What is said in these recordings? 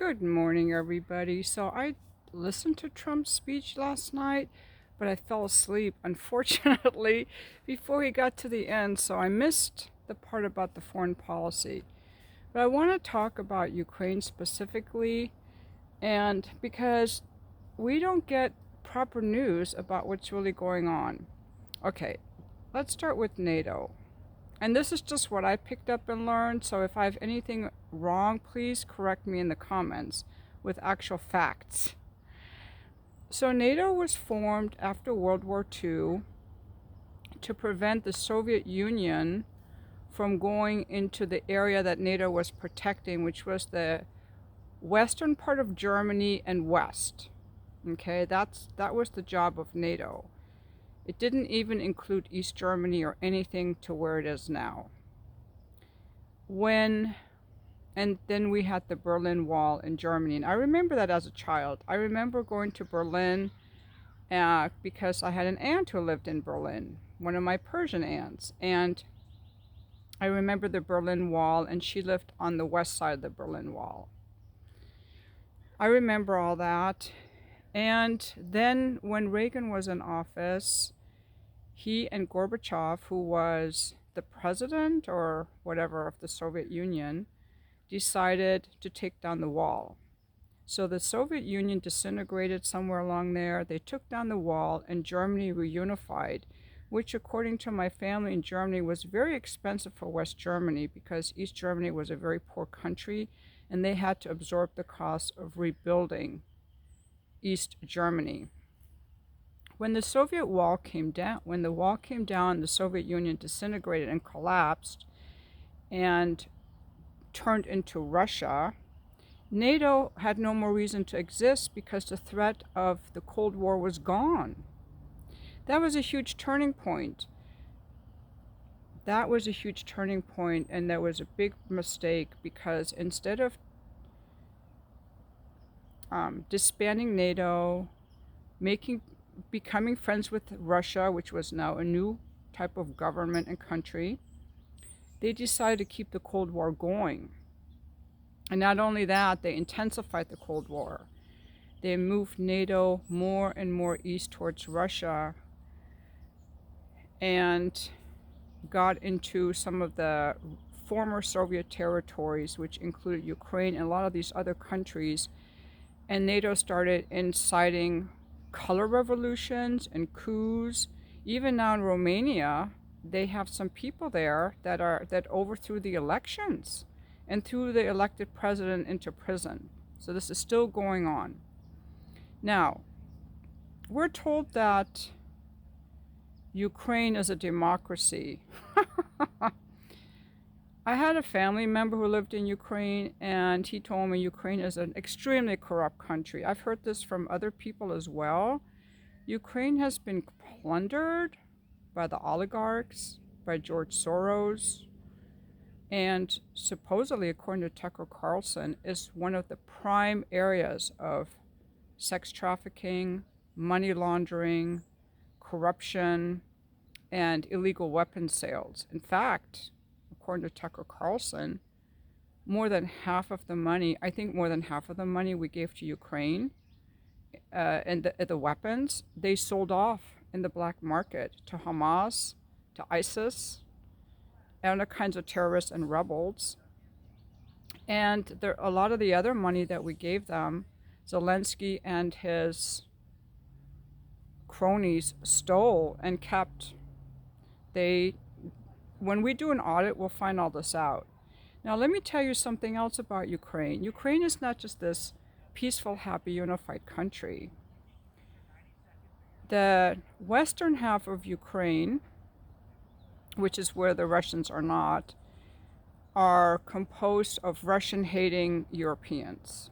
Good morning, everybody. So I listened to Trump's speech last night, but I fell asleep, unfortunately, before he got to the end. So I missed the part about the foreign policy. But I want to talk about Ukraine specifically, and because we don't get proper news about what's really going on. Okay, let's start with NATO. And this is just what I picked up and learned, so if I have anything wrong, please correct me in the comments with actual facts. So NATO was formed after World War II to prevent the Soviet Union from going into the area that NATO was protecting, which was the western part of Germany and west. Okay, that was the job of NATO. It didn't even include East Germany or anything to where it is now. And then we had the Berlin Wall in Germany. And I remember that as a child. I remember going to Berlin because I had an aunt who lived in Berlin, one of my Persian aunts. And I remember the Berlin Wall, and she lived on the west side of the Berlin Wall. I remember all that. And then when Reagan was in office, he and Gorbachev, who was the president or whatever of the Soviet Union, decided to take down the wall. So the Soviet Union disintegrated somewhere along there. They took down the wall, and Germany reunified, which, according to my family in Germany, was very expensive for West Germany because East Germany was a very poor country, and they had to absorb the cost of rebuilding East Germany. When the Soviet wall came down, the Soviet Union disintegrated and collapsed and turned into Russia. NATO had no more reason to exist because the threat of the Cold War was gone. That was a huge turning point. And there was a big mistake because instead of disbanding NATO, becoming friends with Russia, which was now a new type of government and country, they decided to keep the Cold War going. And not only that, they intensified the Cold War. They moved NATO more and more east towards Russia and got into some of the former Soviet territories, which included Ukraine and a lot of these other countries. And NATO started inciting color revolutions and coups. Even now in Romania, they have some people there that overthrew the elections and threw the elected president into prison. So this is still going on. Now, we're told that Ukraine is a democracy. I had a family member who lived in Ukraine, and he told me Ukraine is an extremely corrupt country. I've heard this from other people as well. Ukraine has been plundered by the oligarchs, by George Soros, and supposedly, according to Tucker Carlson, is one of the prime areas of sex trafficking, money laundering, corruption, and illegal weapons sales. In fact, according to Tucker Carlson, more than half of the money we gave to Ukraine and the weapons, they sold off in the black market to Hamas, to ISIS, and other kinds of terrorists and rebels. And a lot of the other money that we gave them, Zelensky and his cronies stole and kept. When we do an audit, we'll find all this out. Now, let me tell you something else about Ukraine. Ukraine is not just this peaceful, happy, unified country. The western half of Ukraine, which is where the Russians are not, are composed of Russian-hating Europeans.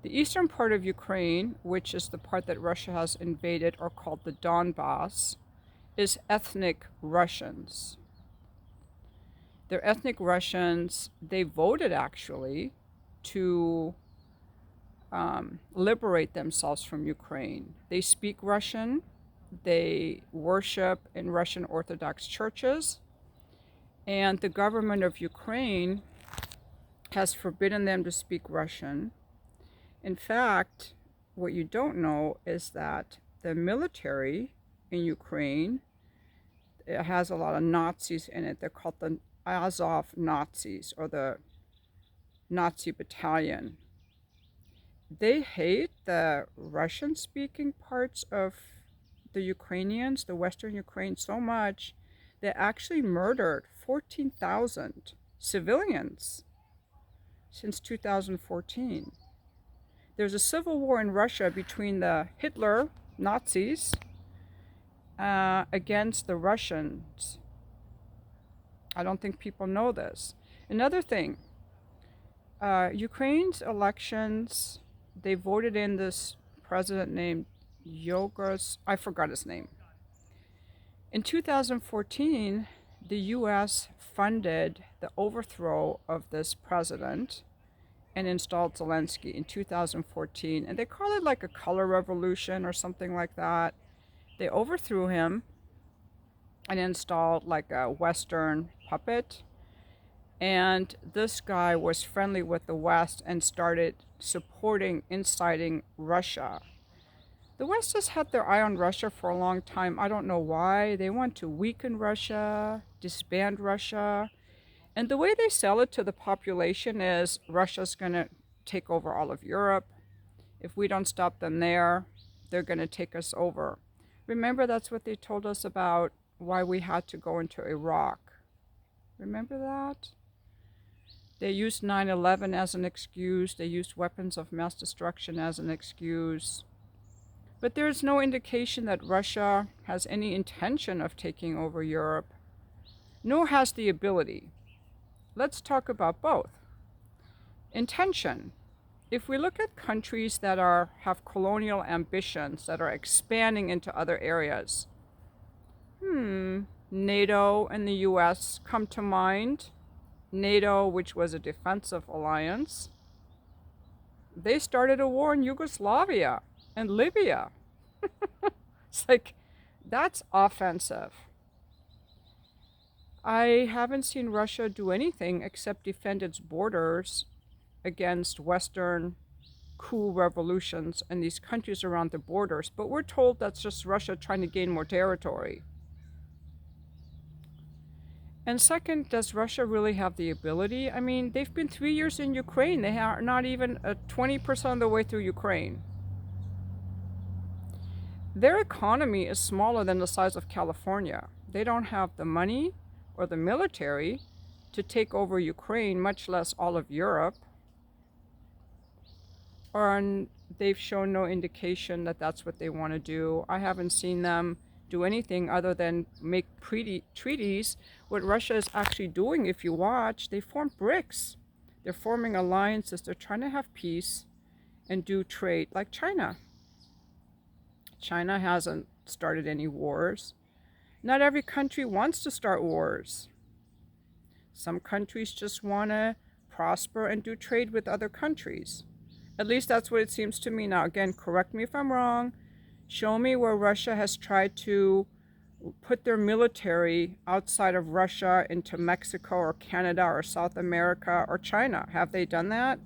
The eastern part of Ukraine, which is the part that Russia has invaded, or called the Donbass, is ethnic Russians. They're ethnic Russians. They voted actually to liberate themselves from Ukraine. They speak Russian. They worship in Russian Orthodox churches. And the government of Ukraine has forbidden them to speak Russian. In fact, what you don't know is that the military in Ukraine, it has a lot of Nazis in it. They're called the Azov Nazis, or the Nazi battalion. They hate the Russian speaking parts of the Ukrainians, the Western Ukraine, so much they actually murdered 14,000 civilians since 2014. There's a civil war in Russia between the Hitler Nazis against the Russians. I don't think people know this. Another thing, Ukraine's elections, they voted in this president named Yogas, I forgot his name. In 2014, the US funded the overthrow of this president and installed Zelensky in 2014. And they call it like a color revolution or something like that. They overthrew him and installed like a Western puppet. And this guy was friendly with the West and started supporting, inciting Russia. The West has had their eye on Russia for a long time. I don't know why. They want to weaken Russia, disband Russia. And the way they sell it to the population is Russia's going to take over all of Europe. If we don't stop them there, they're going to take us over. Remember, that's what they told us about why we had to go into Iraq. Remember that? They used 9/11 as an excuse. They used weapons of mass destruction as an excuse. But there is no indication that Russia has any intention of taking over Europe, nor has the ability. Let's talk about both. Intention. If we look at countries that have colonial ambitions, that are expanding into other areas, NATO and the US come to mind. NATO, which was a defensive alliance, they started a war in Yugoslavia and Libya. It's like, that's offensive. I haven't seen Russia do anything except defend its borders against Western coup revolutions in these countries around the borders. But we're told that's just Russia trying to gain more territory. And second, does Russia really have the ability? I mean, they've been 3 years in Ukraine. They are not even 20% of the way through Ukraine. Their economy is smaller than the size of California. They don't have the money or the military to take over Ukraine, much less all of Europe. And they've shown no indication that that's what they want to do. I haven't seen them do anything other than make treaties. What Russia is actually doing, if you watch, they form BRICS. They're forming alliances. They're trying to have peace and do trade, like China. China hasn't started any wars. Not every country wants to start wars. Some countries just want to prosper and do trade with other countries. At least that's what it seems to me. Now, again, correct me if I'm wrong. Show me where Russia has tried to put their military outside of Russia into Mexico or Canada or South America or China. Have they done that?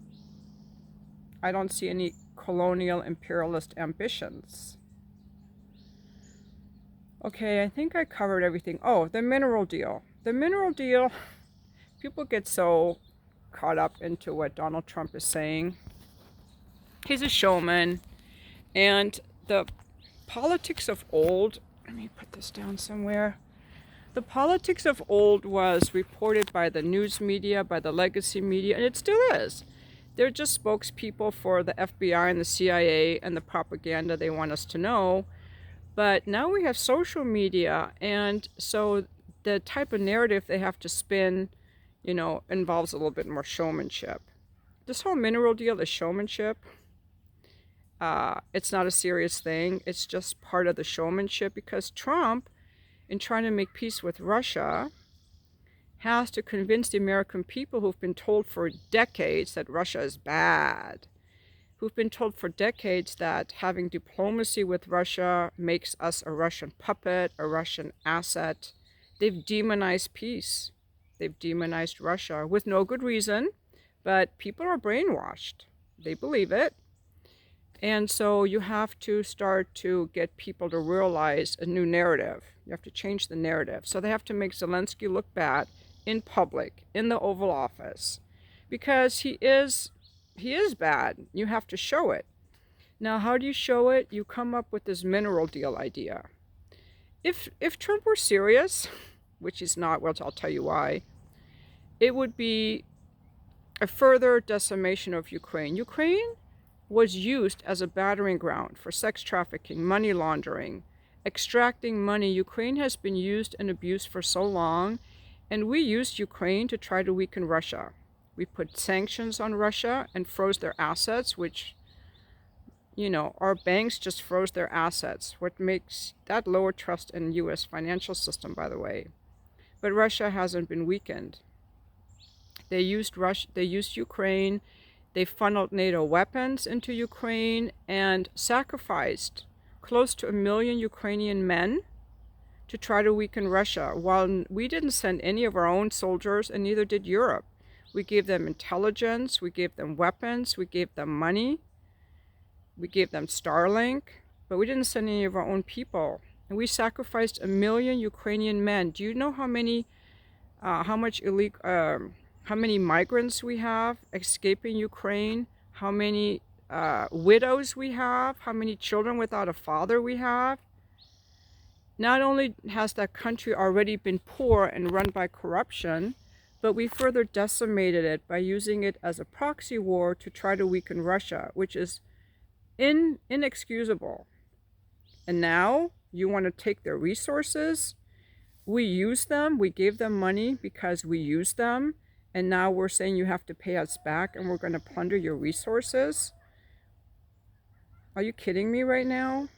I don't see any colonial imperialist ambitions. Okay, I think I covered everything. Oh, the mineral deal. The mineral deal, people get so caught up into what Donald Trump is saying. He's a showman. And the politics of old, let me put this down somewhere. The politics of old was reported by the news media, by the legacy media, and it still is. They're just spokespeople for the FBI and the CIA and the propaganda they want us to know. But now we have social media, and so the type of narrative they have to spin, involves a little bit more showmanship. This whole mineral deal is showmanship. It's not a serious thing. It's just part of the showmanship, because Trump, in trying to make peace with Russia, has to convince the American people who've been told for decades that Russia is bad, who've been told for decades that having diplomacy with Russia makes us a Russian puppet, a Russian asset. They've demonized peace. They've demonized Russia with no good reason, But people are brainwashed. They believe it. And so you have to start to get people to realize a new narrative. You have to change the narrative. So they have to make Zelensky look bad in public, in the Oval Office, because he is bad. You have to show it. Now, how do you show it? You come up with this mineral deal idea. If Trump were serious, which he's not, well, I'll tell you why, it would be a further decimation of Ukraine. Ukraine was used as a battering ground for sex trafficking, money laundering, extracting money. Ukraine has been used and abused for so long, and we used Ukraine to try to weaken Russia. We put sanctions on Russia and froze their assets, which, our banks just froze their assets, what makes that lower trust in U.S. financial system, by the way. But Russia hasn't been weakened. They used Ukraine. They funneled NATO weapons into Ukraine and sacrificed close to 1 million Ukrainian men to try to weaken Russia. While we didn't send any of our own soldiers, and neither did Europe. We gave them intelligence, we gave them weapons, we gave them money, we gave them Starlink, but we didn't send any of our own people. And we sacrificed 1 million Ukrainian men. Do you know how many migrants we have escaping Ukraine? How many widows we have? How many children without a father we have? Not only has that country already been poor and run by corruption, but we further decimated it by using it as a proxy war to try to weaken Russia, which is inexcusable. And now you want to take their resources. We used them. We gave them money because we used them. And now we're saying you have to pay us back and we're going to plunder your resources. Are you kidding me right now?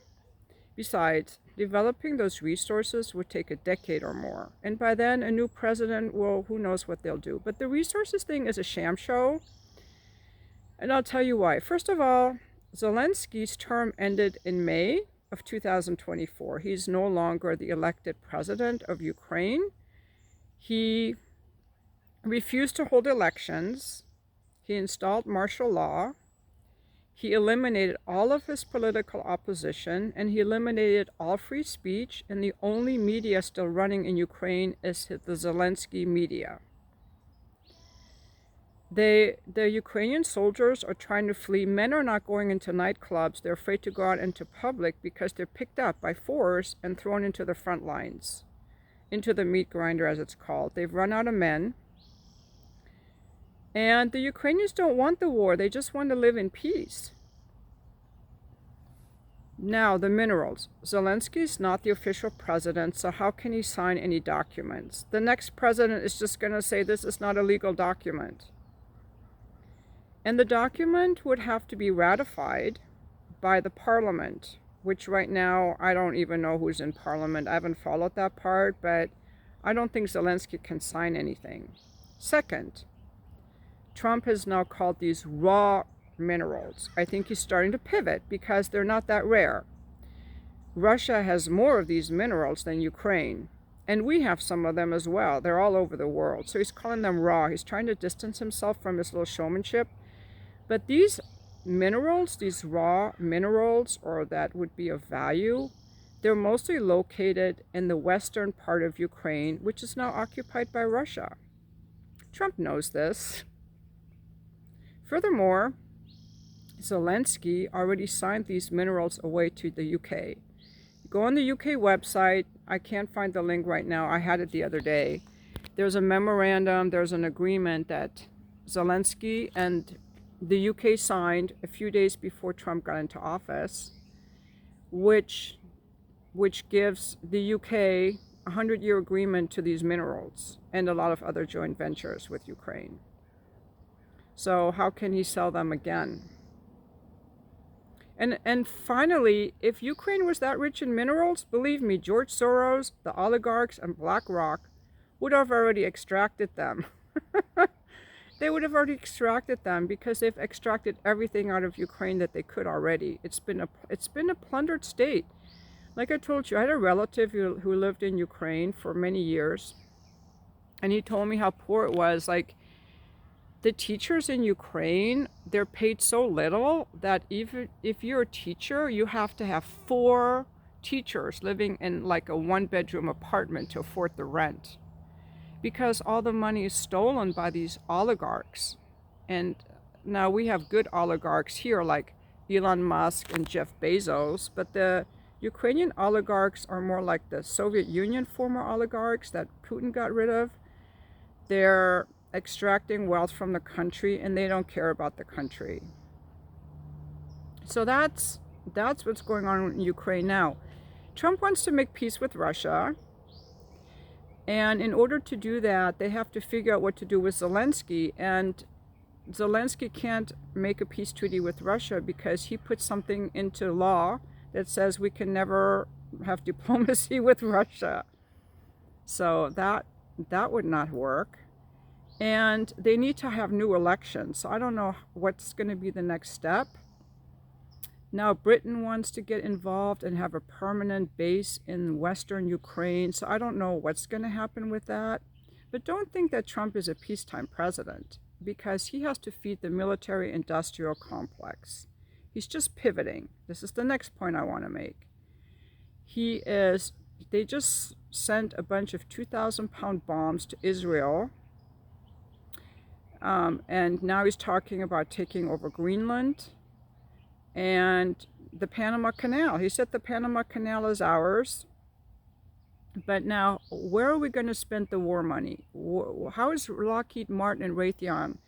Besides, developing those resources would take a decade or more. And by then, a new president will, who knows what they'll do. But the resources thing is a sham show. And I'll tell you why. First of all, Zelensky's term ended in May of 2024. He's no longer the elected president of Ukraine. He refused to hold elections. He installed martial law. He eliminated all of his political opposition, and he eliminated all free speech, and the only media still running in Ukraine is the Zelensky media. The Ukrainian soldiers are trying to flee. Men are not going into nightclubs. They're afraid to go out into public because they're picked up by force and thrown into the front lines, into the meat grinder, as it's called. They've run out of men. And the Ukrainians don't want the war. They just want to live in peace. Now, the minerals. Zelensky's not the official president, so how can he sign any documents? The next president is just going to say this is not a legal document. And the document would have to be ratified by the parliament, which right now I don't even know who's in parliament. I haven't followed that part, but I don't think Zelensky can sign anything. Second, Trump has now called these raw minerals. I think he's starting to pivot because they're not that rare. Russia has more of these minerals than Ukraine, and we have some of them as well. They're all over the world. So he's calling them raw. He's trying to distance himself from his little showmanship. But these minerals, these raw minerals, or that would be of value, they're mostly located in the western part of Ukraine, which is now occupied by Russia. Trump knows this. Furthermore, Zelensky already signed these minerals away to the UK. Go on the UK website. I can't find the link right now. I had it the other day. There's a memorandum, there's an agreement that Zelensky and the UK signed a few days before Trump got into office, which gives the UK a 100-year agreement to these minerals and a lot of other joint ventures with Ukraine. So how can he sell them again? And finally, if Ukraine was that rich in minerals, believe me, George Soros, the oligarchs, and BlackRock would have already extracted them. They would have already extracted them because they've extracted everything out of Ukraine that they could already. It's been a plundered state. Like I told you, I had a relative who lived in Ukraine for many years, and he told me how poor it was. Like, the teachers in Ukraine, they're paid so little that even if you're a teacher, you have to have 4 teachers living in like a 1-bedroom apartment to afford the rent, because all the money is stolen by these oligarchs. And now we have good oligarchs here like Elon Musk and Jeff Bezos, but the Ukrainian oligarchs are more like the Soviet Union former oligarchs that Putin got rid of. They're extracting wealth from the country and they don't care about the country. So that's what's going on in Ukraine now. Trump wants to make peace with Russia. And in order to do that, they have to figure out what to do with Zelensky. And Zelensky can't make a peace treaty with Russia because he put something into law that says we can never have diplomacy with Russia. So that would not work. And they need to have new elections. So I don't know what's going to be the next step. Now Britain wants to get involved and have a permanent base in Western Ukraine. So I don't know what's going to happen with that. But don't think that Trump is a peacetime president, because he has to feed the military-industrial complex. He's just pivoting. This is the next point I want to make. They just sent a bunch of 2,000-pound bombs to Israel. And now he's talking about taking over Greenland and the Panama Canal. He said the Panama Canal is ours. But now, where are we going to spend the war money? How is Lockheed Martin and Raytheon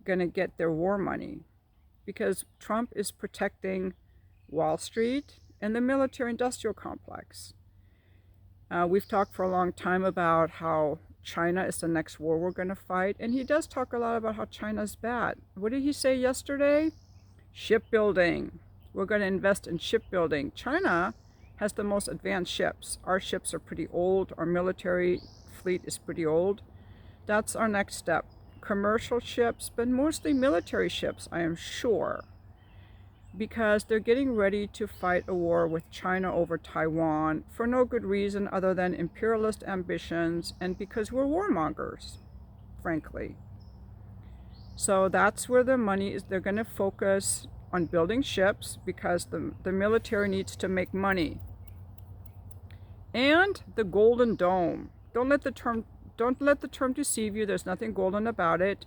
going to get their war money? Because Trump is protecting Wall Street and the military-industrial complex. We've talked for a long time about how China is the next war we're going to fight. And he does talk a lot about how China's bad. What did he say yesterday? Shipbuilding. We're going to invest in shipbuilding. China has the most advanced ships. Our ships are pretty old. Our military fleet is pretty old. That's our next step. Commercial ships, but mostly military ships, I am sure. Because they're getting ready to fight a war with China over Taiwan for no good reason other than imperialist ambitions and because we're warmongers, frankly. So that's where the money is. They're going to focus on building ships because the military needs to make money. And the Golden Dome. Don't let the term deceive you. There's nothing golden about it.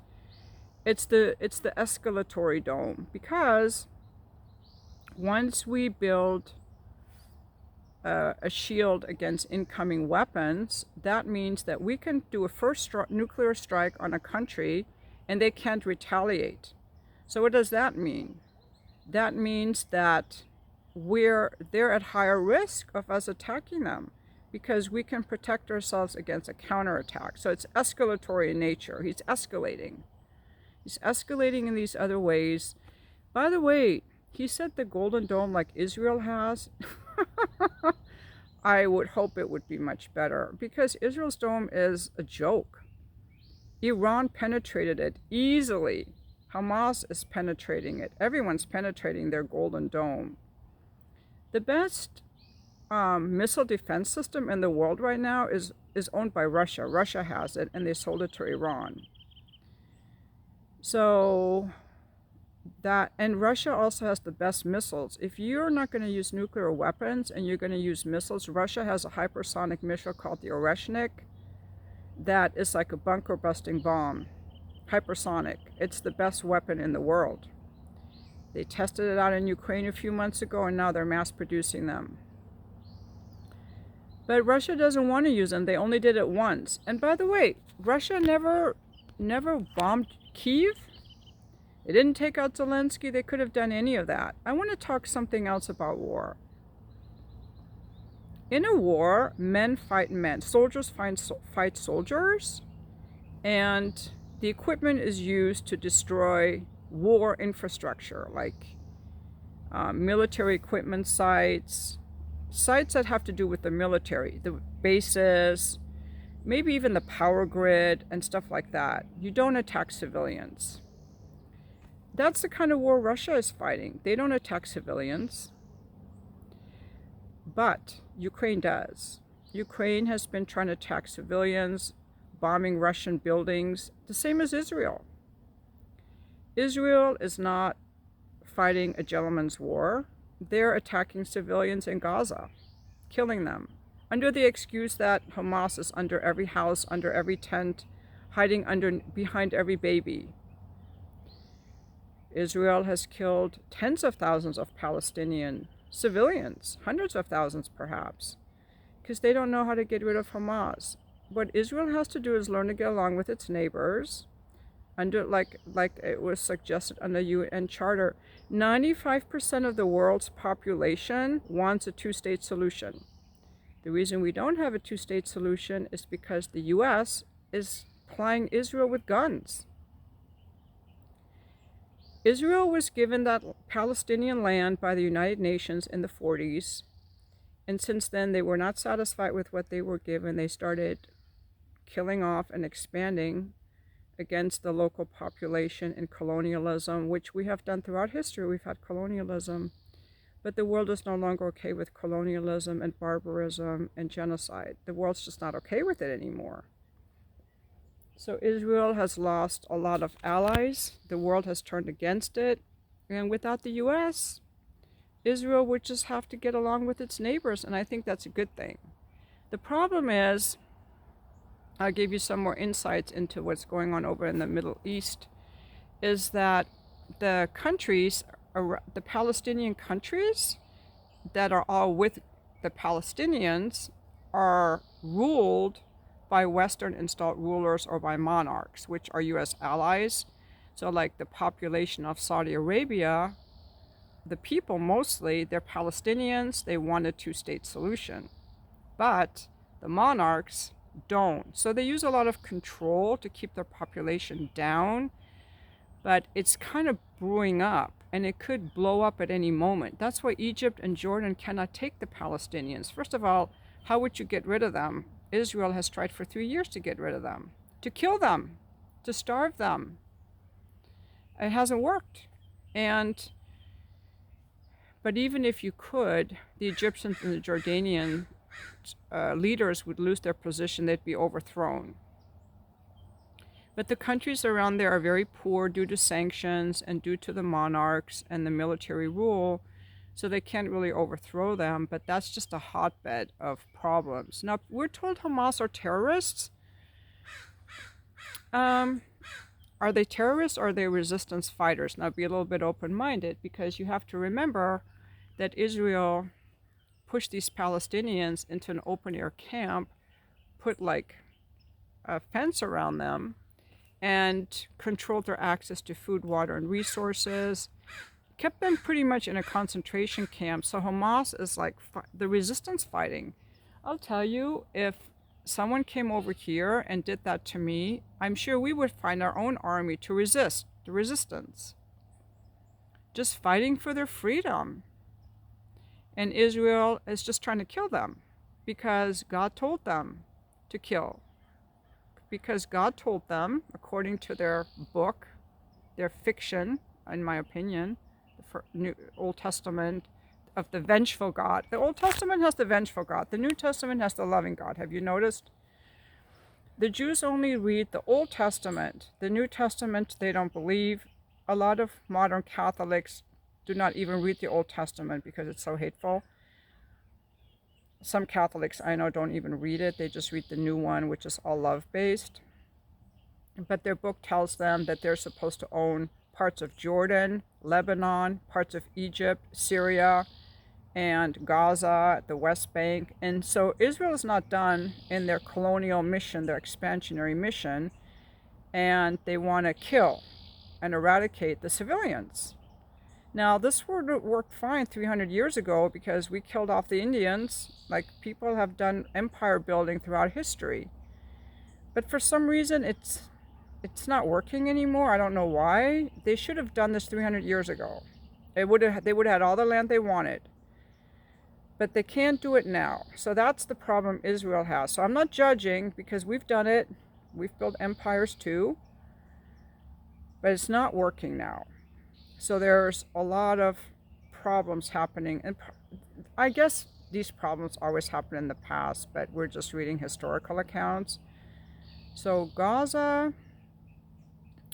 It's the escalatory dome, because once we build a shield against incoming weapons, that means that we can do a first nuclear strike on a country and they can't retaliate. So what does that mean? That means that they're at higher risk of us attacking them because we can protect ourselves against a counterattack. So it's escalatory in nature. He's escalating. He's escalating in these other ways. By the way, he said the Golden Dome like Israel has. I would hope it would be much better, because Israel's dome is a joke. Iran penetrated it easily. Hamas is penetrating it. Everyone's penetrating their Golden Dome. The best missile defense system in the world right now is owned by Russia. Russia has it, and they sold it to Iran. So and Russia also has the best missiles. If you're not going to use nuclear weapons and you're going to use missiles, Russia has a hypersonic missile called the Oreshnik that is like a bunker busting bomb. Hypersonic. It's the best weapon in the world. They tested it out in Ukraine a few months ago, and now they're mass producing them. But Russia doesn't want to use them. They only did it once. And by the way, Russia never bombed Kyiv. They didn't take out Zelensky. They could have done any of that. I want to talk something else about war. In a war, men fight men. Soldiers fight soldiers. And the equipment is used to destroy war infrastructure, like military equipment sites that have to do with the military, the bases, maybe even the power grid and stuff like that. You don't attack civilians. That's the kind of war Russia is fighting. They don't attack civilians. But Ukraine does. Ukraine has been trying to attack civilians, bombing Russian buildings, the same as Israel. Israel is not fighting a gentleman's war. They're attacking civilians in Gaza, killing them, under the excuse that Hamas is under every house, under every tent, hiding behind every baby. Israel has killed tens of thousands of Palestinian civilians, hundreds of thousands perhaps, because they don't know how to get rid of Hamas. What Israel has to do is learn to get along with its neighbors, under like it was suggested on the UN Charter. 95% of the world's population wants a two-state solution. The reason we don't have a two-state solution is because the US is plying Israel with guns. Israel was given that Palestinian land by the United Nations in the 40s, and since then they were not satisfied with what they were given. They started killing off and expanding against the local population and colonialism, which we have done throughout history. We've had colonialism, but the world is no longer okay with colonialism and barbarism and genocide. The world's just not okay with it anymore. So Israel has lost a lot of allies. The world has turned against it. And without the US, Israel would just have to get along with its neighbors, and I think that's a good thing. The problem is, I'll give you some more insights into what's going on over in the Middle East, is that the countries, the Palestinian countries that are all with the Palestinians are ruled by Western installed rulers or by monarchs, which are US allies. So like the population of Saudi Arabia, the people mostly, they're Palestinians, they want a two-state solution. But the monarchs don't. So they use a lot of control to keep their population down, but it's kind of brewing up and it could blow up at any moment. That's why Egypt and Jordan cannot take the Palestinians. First of all, how would you get rid of them? Israel has tried for 3 years to get rid of them, to kill them, to starve them. It hasn't worked. But even if you could, the Egyptians and the Jordanian leaders would lose their position. They'd be overthrown. But the countries around there are very poor due to sanctions and due to the monarchs and the military rule, so they can't really overthrow them, but that's just a hotbed of problems. Now, we're told Hamas are terrorists. Are they terrorists or are they resistance fighters? Now, be a little bit open-minded, because you have to remember that Israel pushed these Palestinians into an open-air camp, put like a fence around them, and controlled their access to food, water, and resources, kept them pretty much in a concentration camp. So Hamas is like the resistance fighting. I'll tell you, if someone came over here and did that to me, I'm sure we would find our own army to resist, the resistance. Just fighting for their freedom. And Israel is just trying to kill them because God told them to kill. Because God told them, according to their book, their fiction, in my opinion, the Old Testament of the vengeful God. The Old Testament has the vengeful God. The New Testament has the loving God. Have you noticed? The Jews only read the Old Testament. The New Testament, they don't believe. A lot of modern Catholics do not even read the Old Testament because it's so hateful. Some Catholics I know don't even read it. They just read the new one, which is all love-based. But their book tells them that they're supposed to own parts of Jordan, Lebanon, parts of Egypt, Syria, and Gaza, the West Bank. And so Israel is not done in their colonial mission, their expansionary mission, and they want to kill and eradicate the civilians. Now, this would have worked fine 300 years ago because we killed off the Indians, like people have done empire building throughout history. But for some reason, it's not working anymore. I don't know why. They should have done this 300 years ago. They would have had all the land they wanted. But they can't do it now. So that's the problem Israel has. So I'm not judging because we've done it. We've built empires too. But it's not working now. So there's a lot of problems happening. And I guess these problems always happen in the past, but we're just reading historical accounts. So Gaza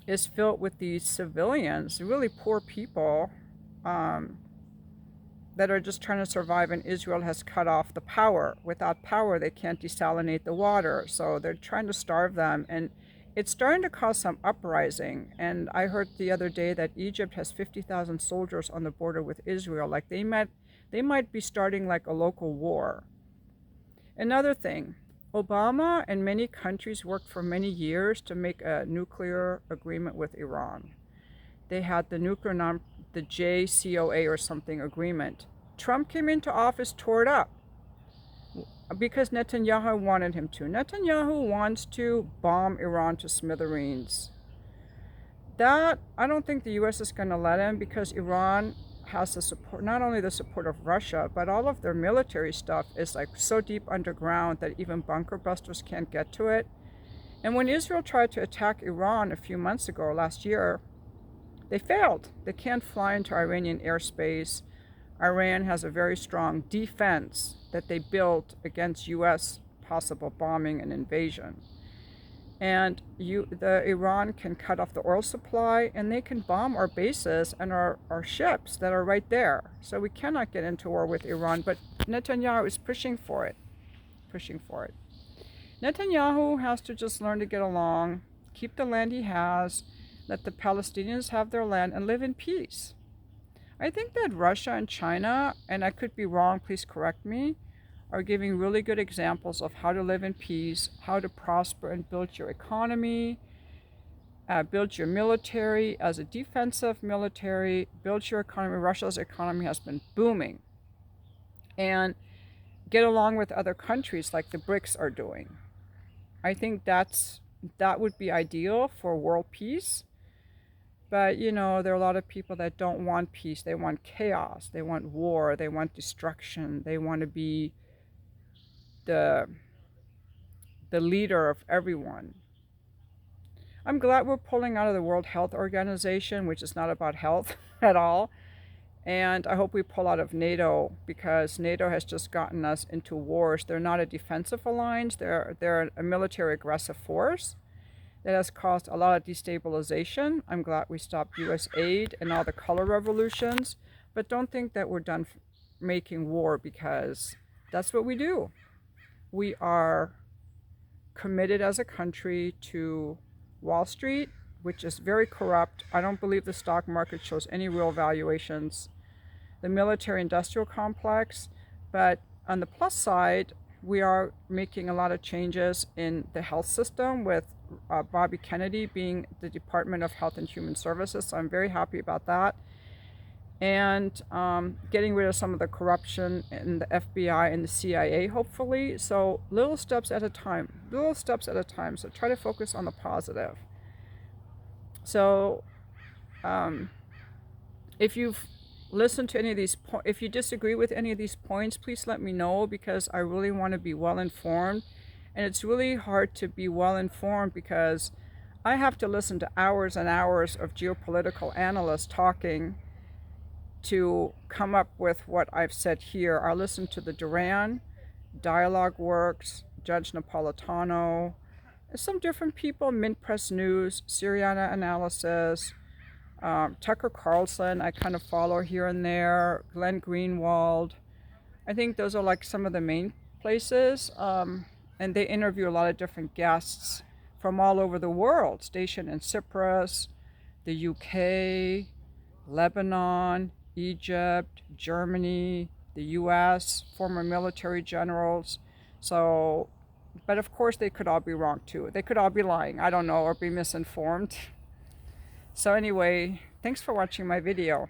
is filled with these civilians, really poor people, um, that are just trying to survive, and Israel has cut off the power. Without power, they can't desalinate the water, so they're trying to starve them, and it's starting to cause some uprising. And I heard the other day that Egypt has 50,000 soldiers on the border with Israel. Like they might be starting like a local war. Another thing, Obama and many countries worked for many years to make a nuclear agreement with Iran. They had the the JCOA or something agreement. Trump came into office, tore it up because Netanyahu wanted him to. Netanyahu wants to bomb Iran to smithereens. That, I don't think the U.S. is going to let him, because Iran has the support, not only the support of Russia, but all of their military stuff is like so deep underground that even bunker busters can't get to it. And when Israel tried to attack Iran a few months ago, last year, they failed. They can't fly into Iranian airspace. Iran has a very strong defense that they built against U.S. possible bombing and invasion. And Iran can cut off the oil supply, and they can bomb our bases and our ships that are right there. So we cannot get into war with Iran, but Netanyahu is pushing for it. Netanyahu has to just learn to get along, keep the land he has, let the Palestinians have their land, and live in peace. I think that Russia and China, and I could be wrong, please correct me, are giving really good examples of how to live in peace, how to prosper and build your economy, build your military as a defensive military, build your economy. Russia's economy has been booming. And get along with other countries like the BRICS are doing. I think that would be ideal for world peace. But, you know, there are a lot of people that don't want peace. They want chaos. They want war. They want destruction. They want to be the leader of everyone. I'm glad we're pulling out of the World Health Organization, which is not about health at all. And I hope we pull out of NATO, because NATO has just gotten us into wars. They're not a defensive alliance. They're a military aggressive force that has caused a lot of destabilization. I'm glad we stopped U.S. aid and all the color revolutions. But don't think that we're done making war, because that's what we do. We are committed as a country to Wall Street, which is very corrupt. I don't believe the stock market shows any real valuations. The military-industrial complex. But on the plus side, we are making a lot of changes in the health system, with Bobby Kennedy being the Department of Health and Human Services. So I'm very happy about that. And getting rid of some of the corruption in the FBI and the CIA, hopefully. So little steps at a time. So try to focus on the positive. So if you've listened to any of these if you disagree with any of these points, please let me know, because I really want to be well informed. And it's really hard to be well informed because I have to listen to hours and hours of geopolitical analysts talking to come up with what I've said here. I listen to the Duran, Dialogue Works, Judge Napolitano, some different people, Mint Press News, Syriana Analysis, Tucker Carlson, I kind of follow here and there, Glenn Greenwald. I think those are like some of the main places. And they interview a lot of different guests from all over the world, stationed in Cyprus, the UK, Lebanon, Egypt, Germany, the US, former military generals. So, but of course they could all be wrong too. They could all be lying, I don't know, or be misinformed. So anyway, thanks for watching my video.